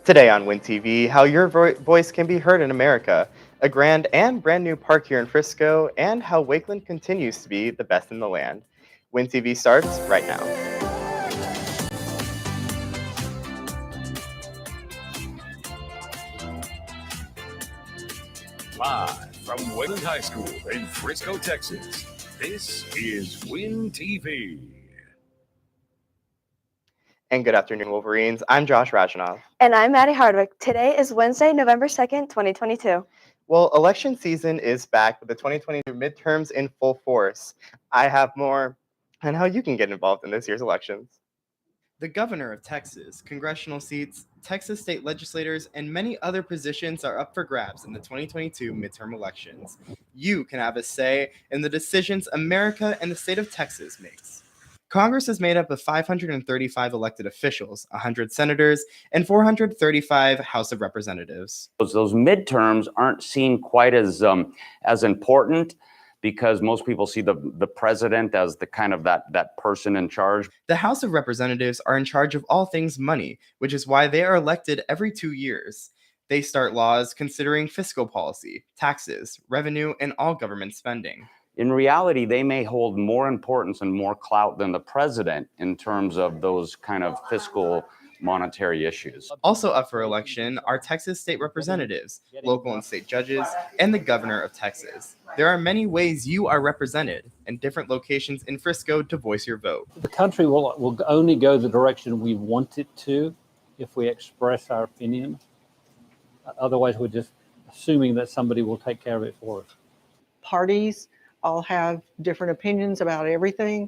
Today on Win TV, how your voice can be heard in America, a grand and brand new park here in Frisco, and how Wakeland continues to be the best in the land. Win TV starts right now. Live from Wakeland High School in Frisco, Texas, this is Win TV. And good afternoon, Wolverines. I'm Josh Rajanov. And I'm Maddie Hardwick. Today is Wednesday, November 2nd, 2022. Well, election season is back with the 2022 midterms in full force. I have more on how you can get involved in this year's elections. The governor of Texas, congressional seats, Texas state legislators, and many other positions are up for grabs in the 2022 midterm elections. You can have a say in the decisions America and the state of Texas makes. Congress is made up of 535 elected officials, 100 senators, and 435 House of Representatives. Those midterms aren't seen quite as important because most people see the president as the kind of that person in charge. The House of Representatives are in charge of all things money, which is why they are elected every 2 years. They start laws considering fiscal policy, taxes, revenue, and all government spending. In reality, they may hold more importance and more clout than the president in terms of those kind of fiscal monetary issues. Also up for election are Texas state representatives, local and state judges, and the governor of Texas. There are many ways you are represented in different locations in Frisco to voice your vote. The country will only go the direction we want it to if we express our opinion. Otherwise, we're just assuming that somebody will take care of it for us. Parties all have different opinions about everything,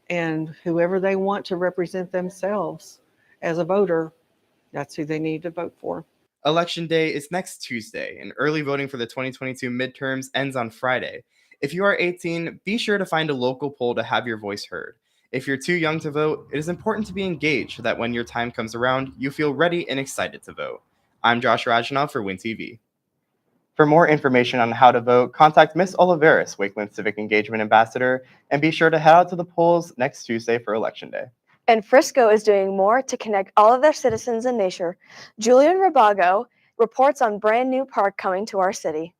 and whoever they want to represent themselves as a voter, that's who they need to vote for. Election day is next Tuesday, and early voting for the 2022 midterms ends on Friday. If you are 18, be sure to find a local poll to have your voice heard. If you're too young to vote, it is important to be engaged so that when your time comes around, you feel ready and excited to vote. I'm Josh Rajanov for Win TV. For more information on how to vote, contact Ms. Oliveris, Wakeland Civic Engagement Ambassador, and be sure to head out to the polls next Tuesday for Election Day. And Frisco is doing more to connect all of their citizens and nature. Julian Rabago reports on brand new park coming to our city.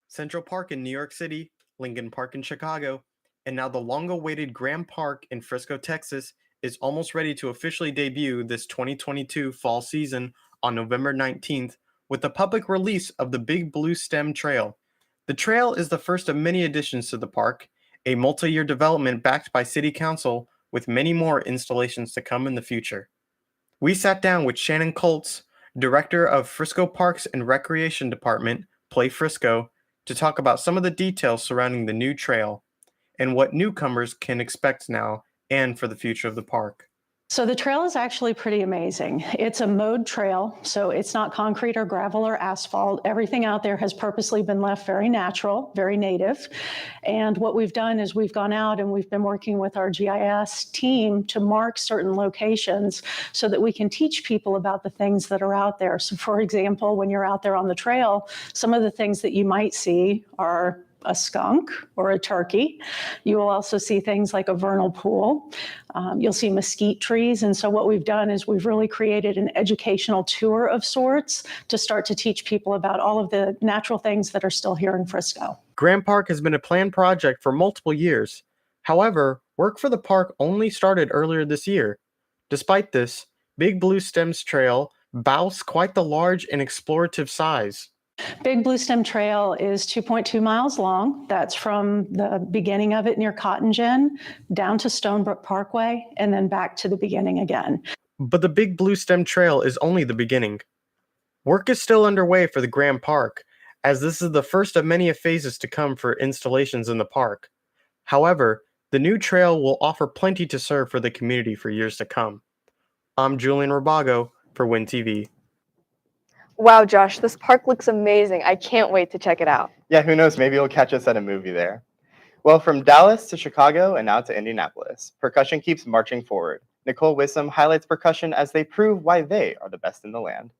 Central Park in New York City, Lincoln Park in Chicago, and now the long-awaited Graham Park in Frisco, Texas is almost ready to officially debut this 2022 fall season on November 19th with the public release of the Big Blue Stem Trail. The trail is the first of many additions to the park, a multi-year development backed by City Council with many more installations to come in the future. We sat down with Shannon Colts, Director of Frisco Parks and Recreation Department, Play Frisco, to talk about some of the details surrounding the new trail and what newcomers can expect now and for the future of the park. So the trail is actually pretty amazing. It's a mowed trail, so it's not concrete or gravel or asphalt. Everything out there has purposely been left very natural, very native. And what we've done is we've gone out and we've been working with our GIS team to mark certain locations so that we can teach people about the things that are out there. So for example, when you're out there on the trail, some of the things that you might see are a skunk or a turkey. You will also see things like a vernal pool. You'll see mesquite trees. And so what we've done is we've really created an educational tour of sorts to start to teach people about all of the natural things that are still here in Frisco. Graham Park has been a planned project for multiple years. However, work for the park only started earlier this year. Despite this, Big Blue Stems Trail boasts quite the large and explorative size. Big Blue Stem Trail is 2.2 miles long. That's from the beginning of it near Cotton Gin down to Stonebrook Parkway and then back to the beginning again. But the Big Blue Stem Trail is only the beginning. Work is still underway for the Graham Park, as this is the first of many phases to come for installations in the park. However, the new trail will offer plenty to serve for the community for years to come. I'm Julian Rabago for Win TV. Wow, Josh, this park looks amazing. I can't wait to check it out. Yeah, who knows, maybe you'll catch us at a movie there. Well, from Dallas to Chicago and now to Indianapolis, percussion keeps marching forward. Nicole Wissom highlights percussion as they prove why they are the best in the land.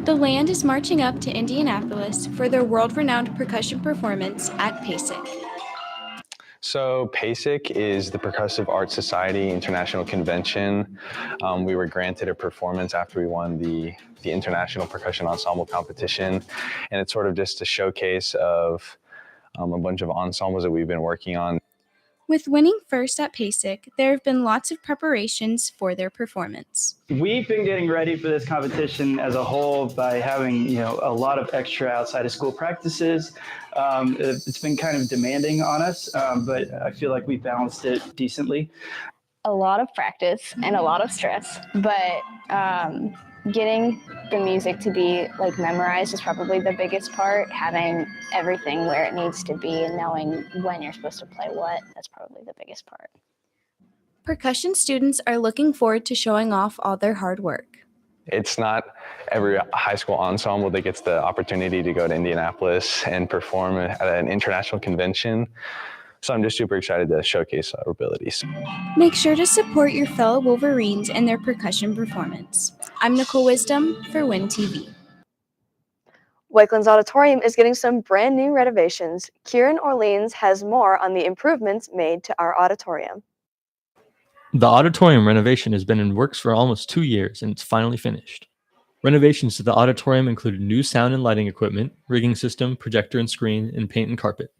The land is marching up to Indianapolis for their world-renowned percussion performance at PASIC. So PASIC is the Percussive Art Society International Convention. We were granted a performance after we won the International Percussion Ensemble competition. And it's sort of just a showcase of a bunch of ensembles that we've been working on. With winning first at PASIC, there have been lots of preparations for their performance. We've been getting ready for this competition as a whole by having, a lot of extra outside of school practices. It's been kind of demanding on us, but I feel like we balanced it decently. A lot of practice and a lot of stress, but getting the music to be like memorized is probably the biggest part. Having everything where it needs to be and knowing when you're supposed to play what, that's probably the biggest part. Percussion students are looking forward to showing off all their hard work. It's not every high school ensemble that gets the opportunity to go to Indianapolis and perform at an international convention. So I'm just super excited to showcase our abilities. Make sure to support your fellow Wolverines in their percussion performance. I'm Nicole Wisdom for WIN TV. Wakeland's auditorium is getting some brand new renovations. Kieran Orleans has more on the improvements made to our auditorium. The auditorium renovation has been in works for almost 2 years, and it's finally finished. Renovations to the auditorium included new sound and lighting equipment, rigging system, projector and screen, and paint and carpet.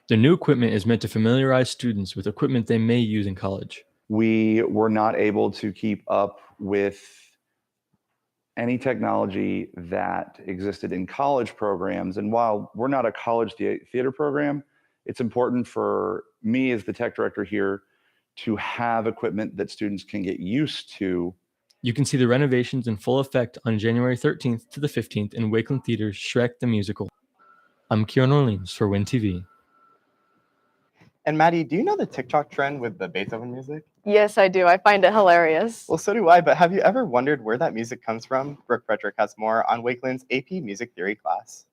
The new equipment is meant to familiarize students with equipment they may use in college. We were not able to keep up with any technology that existed in college programs. And while we're not a college theater program, it's important for me as the tech director here to have equipment that students can get used to. You can see the renovations in full effect on January 13th to the 15th in Wakeland Theater's Shrek the Musical. I'm Kieran Orleans for WIN TV. And Maddie, do you know the TikTok trend with the Beethoven music? Yes, I do. I find it hilarious. Well, so do I, but have you ever wondered where that music comes from? Brooke Frederick has more on Wakeland's AP Music Theory class.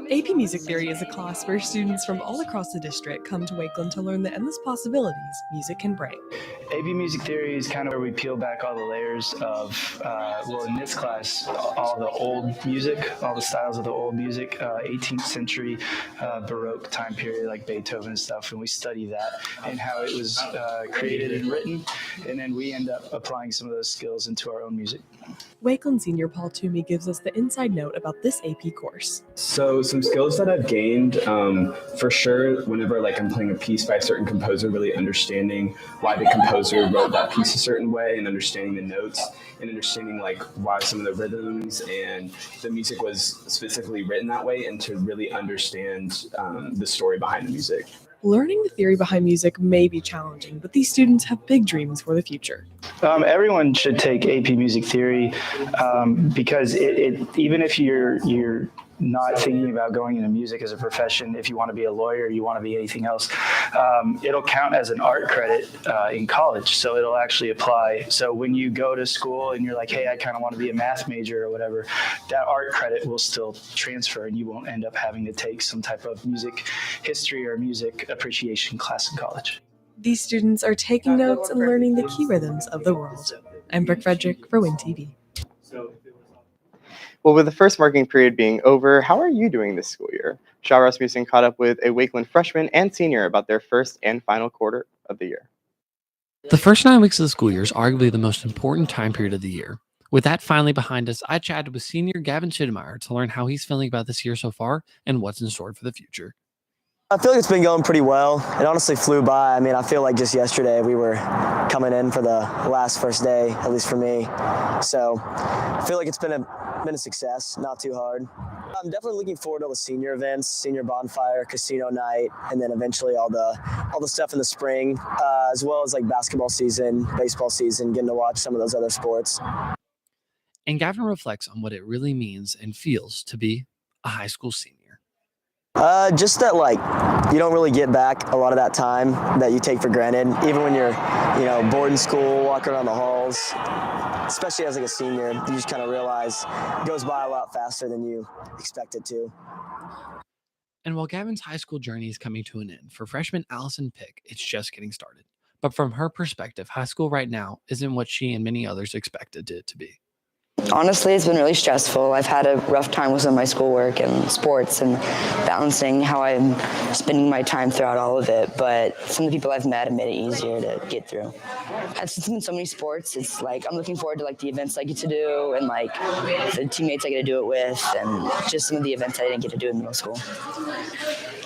AP Music Theory is a class where students from all across the district come to Wakeland to learn the endless possibilities music can bring. AP Music Theory is kind of where we peel back all the layers of, in this class, all the old music, all the styles of the old music, 18th century Baroque time period like Beethoven and stuff, and we study that and how it was created and written, and then we end up applying some of those skills into our own music. Wakeland senior Paul Toomey gives us the inside note about this AP course. So some skills that I've gained, for sure, whenever I'm playing a piece by a certain composer, really understanding why the composer wrote that piece a certain way and understanding the notes and understanding why some of the rhythms and the music was specifically written that way, and to really understand the story behind the music. Learning the theory behind music may be challenging, but these students have big dreams for the future. Everyone should take AP Music Theory because it even if you're not thinking about going into music as a profession, if you want to be a lawyer, you want to be anything else, it'll count as an art credit in college. So it'll actually apply. So when you go to school and you're like, hey, I kind of want to be a math major or whatever, that art credit will still transfer and you won't end up having to take some type of music history or music appreciation class in college. These students are taking notes and learning the key rhythms of the world. I'm Brooke Frederick for WIN TV. Well, with the first marking period being over, how are you doing this school year? Shaw Rasmussen caught up with a Wakeland freshman and senior about their first and final quarter of the year. The first 9 weeks of the school year is arguably the most important time period of the year. With that finally behind us, I chatted with senior Gavin Schidmeyer to learn how he's feeling about this year so far and what's in store for the future. I feel like it's been going pretty well. It honestly flew by. I mean, I feel like just yesterday we were coming in for the first day, at least for me. So I feel like it's been a success, not too hard. I'm definitely looking forward to all the senior events, senior bonfire, casino night, and then eventually all the stuff in the spring, as well as basketball season, baseball season, getting to watch some of those other sports. And Gavin reflects on what it really means and feels to be a high school senior. Just that you don't really get back a lot of that time that you take for granted, even when you're, bored in school, walking around the halls, especially as a senior, you just kind of realize it goes by a lot faster than you expect it to. And while Gavin's high school journey is coming to an end, for freshman Allison Pick, it's just getting started. But from her perspective, high school right now isn't what she and many others expected it to be. Honestly, it's been really stressful. I've had a rough time with some of my schoolwork and sports and balancing how I'm spending my time throughout all of it. But some of the people I've met have made it easier to get through. Since it's been so many sports, it's like I'm looking forward to like the events I get to do and like the teammates I get to do it with, and just some of the events I didn't get to do in middle school.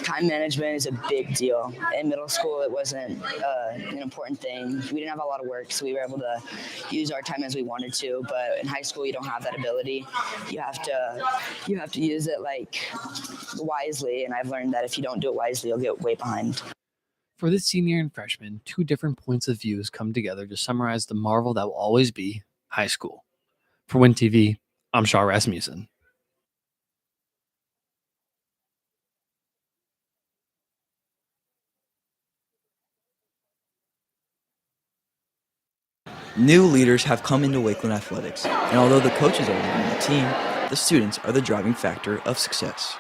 Time management is a big deal. In middle school, it wasn't an important thing. We didn't have a lot of work, so we were able to use our time as we wanted to. But in high school, you don't have that ability. You have to use it like wisely. And I've learned that if you don't do it wisely, you'll get way behind. For this senior and freshman, two different points of views come together to summarize the marvel that will always be high school. For Win TV, I'm Shaw Rasmussen. New leaders have come into Wakeland Athletics, and although the coaches are leading the team, the students are the driving factor of success.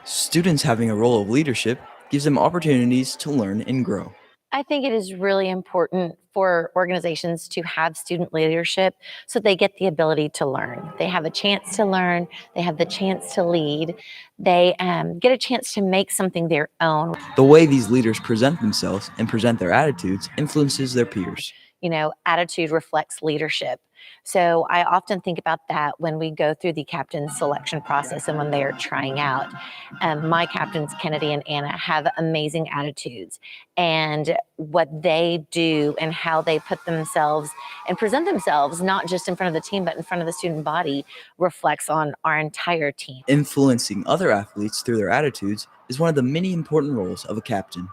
Students having a role of leadership gives them opportunities to learn and grow. I think it is really important for organizations to have student leadership so they get the ability to learn. They have a chance to learn, they have the chance to lead, they get a chance to make something their own. The way these leaders present themselves and present their attitudes influences their peers. You know, attitude reflects leadership. So I often think about that when we go through the captain selection process and when they are trying out. My captains, Kennedy and Anna, have amazing attitudes, and what they do and how they put themselves and present themselves, not just in front of the team, but in front of the student body, reflects on our entire team. Influencing other athletes through their attitudes is one of the many important roles of a captain.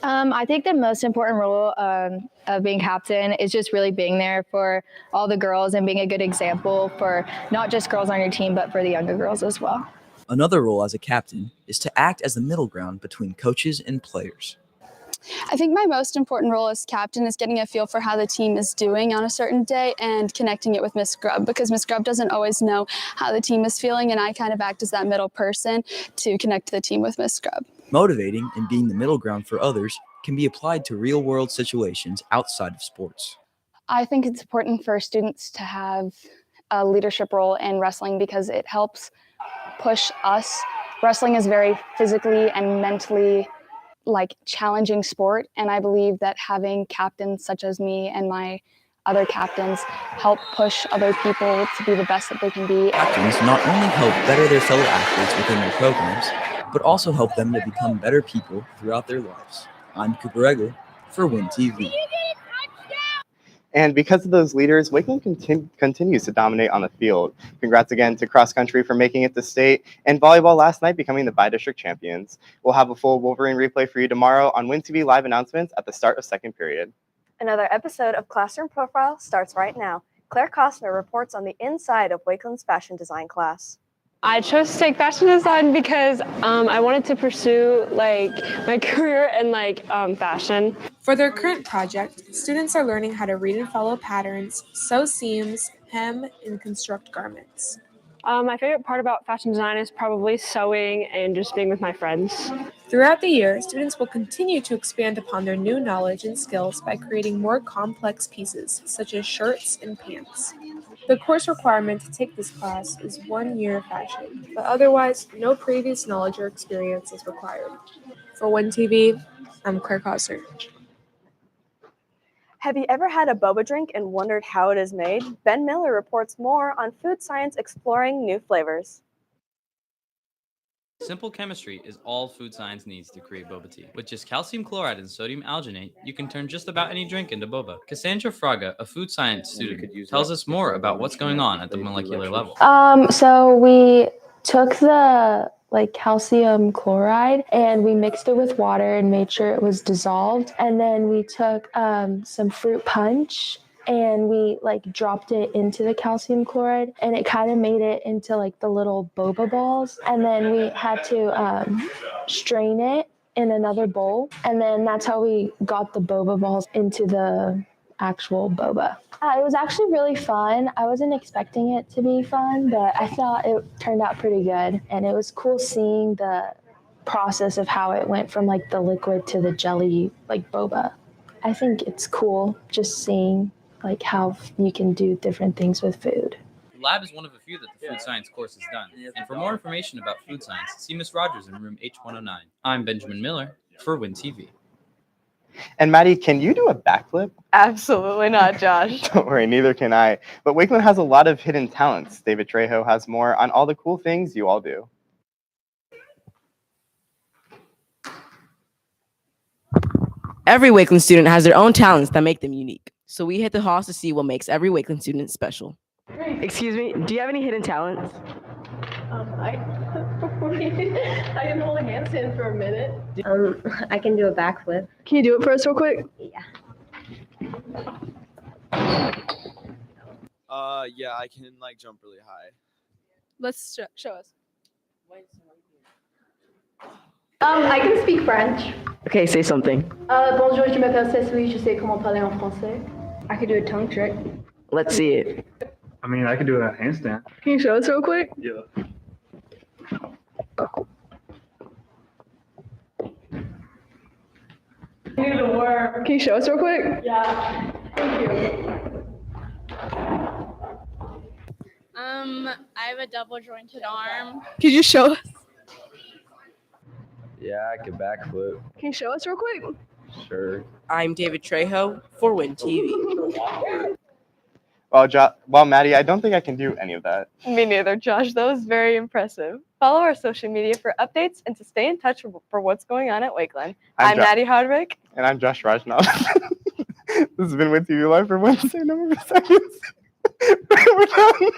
I think the most important role of being captain is just really being there for all the girls and being a good example for not just girls on your team, but for the younger girls as well. Another role as a captain is to act as the middle ground between coaches and players. I think my most important role as captain is getting a feel for how the team is doing on a certain day and connecting it with Miss Grubb, because Miss Grubb doesn't always know how the team is feeling, and I kind of act as that middle person to connect the team with Miss Grubb. Motivating and being the middle ground for others can be applied to real-world situations outside of sports. I think it's important for students to have a leadership role in wrestling because it helps push us. Wrestling is very physically and mentally challenging sport, and I believe that having captains such as me and my other captains help push other people to be the best that they can be. Captains not only help better their fellow athletes within their programs, but also help them to become better people throughout their lives. I'm Cooper Eggle for Win TV. And because of those leaders, Wakeland continues to dominate on the field. Congrats again to cross country for making it to state, and volleyball last night becoming the bi-district champions. We'll have a full Wolverine replay for you tomorrow on Win TV live announcements at the start of second period. Another episode of Classroom Profile starts right now. Claire Costner reports on the inside of Wakeland's fashion design class. I chose to take fashion design because I wanted to pursue my career in fashion. For their current project, students are learning how to read and follow patterns, sew seams, hem, and construct garments. My favorite part about fashion design is probably sewing and just being with my friends. Throughout the year, students will continue to expand upon their new knowledge and skills by creating more complex pieces, such as shirts and pants. The course requirement to take this class is 1 year of fashion, but otherwise, no previous knowledge or experience is required. For Win TV, I'm Claire Costner. Have you ever had a boba drink and wondered how it is made? Ben Miller reports more on food science exploring new flavors. Simple chemistry is all food science needs to create boba tea. With just calcium chloride and sodium alginate, you can turn just about any drink into boba. Cassandra Fraga, a food science student, tells us more about what's going on at the molecular level. So we took the calcium chloride and we mixed it with water and made sure it was dissolved. And then we took some fruit punch and we dropped it into the calcium chloride, and it kind of made it into the little boba balls. And then we had to strain it in another bowl, and then that's how we got the boba balls into the actual boba. It was actually really fun. I wasn't expecting it to be fun, but I thought it turned out pretty good, and it was cool seeing the process of how it went from the liquid to the jelly boba. I think it's cool just seeing how you can do different things with food. The lab is one of a few that the food science course has done. And for more information about food science, see Miss Rogers in room H109. I'm Benjamin Miller for Win TV. And Maddie, can you do a backflip? Absolutely not, Josh. Don't worry, neither can I. But Wakeland has a lot of hidden talents. David Trejo has more on all the cool things you all do. Every Wakeland student has their own talents that make them unique. So we hit the halls to see what makes every Wakeland student special. Excuse me, do you have any hidden talents? I can hold a handstand for a minute. I can do a backflip. Can you do it for us real quick? Yeah. Yeah, I can like jump really high. Let's show us. I can speak French. Okay, say something. Bonjour, je m'appelle Cécile, je sais comment parler en français. I could do a tongue trick. Let's see it. I mean, I could do a handstand. Can you show us real quick? Yeah. Can you show us real quick? Yeah. Thank you. I have a double jointed arm. Could you show us? Yeah, I could backflip. Can you show us real quick? Sure. I'm David Trejo for Win TV. Well, Maddie, I don't think I can do any of that. Me neither, Josh. That was very impressive. Follow our social media for updates and to stay in touch for what's going on at Wakeland. I'm Maddie Hardwick. And I'm Josh Rajnath. This has been Win TV Live for Wednesday, number 2. We're done.